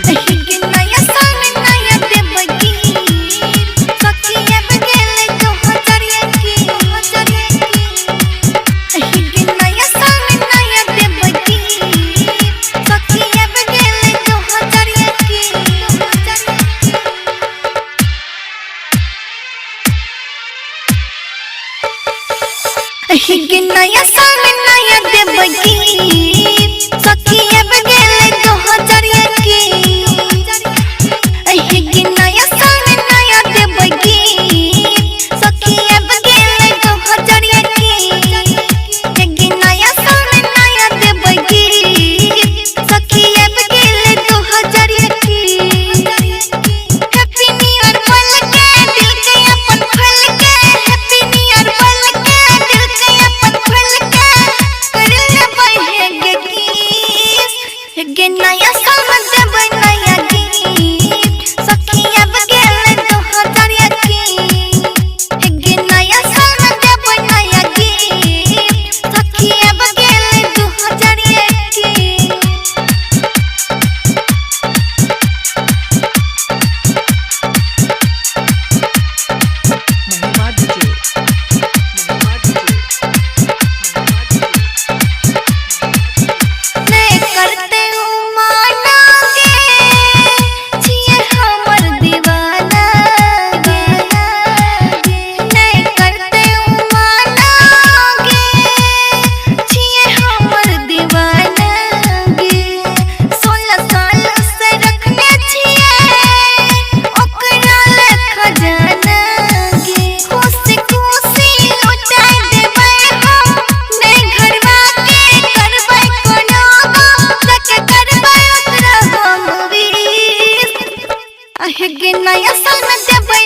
नया साल में नया देवगी सखिया बगेले 2021 की नया साल में नया देवगी सखिया बगेले 2021 की नया साल में नया देवगी सखिया बगेले 2021 हैप्पी न्यू ईयर बोल के दिल के अपन खोल के हैप्पी न्यू ईयर बोल के दिल के अपन खोल के कर ले बहे गे नया साल में देब नया गीत सखिया बगेले 2021 गे नया साल में देब नया गीत सखिया बगेले 2021 मैं करते हूँ मानोगे जिए हमर दीवाना गे मैं करते हूँ मानोगे जिए हमर दीवाना गे 16 साल से रखने छिए ओकरा ले खजाना गे खुशी खुशी लुटाई देबै हम नहीं घरवा के करबै कोनो जाके करबै ओकरा हम विश गे नया साल में देबै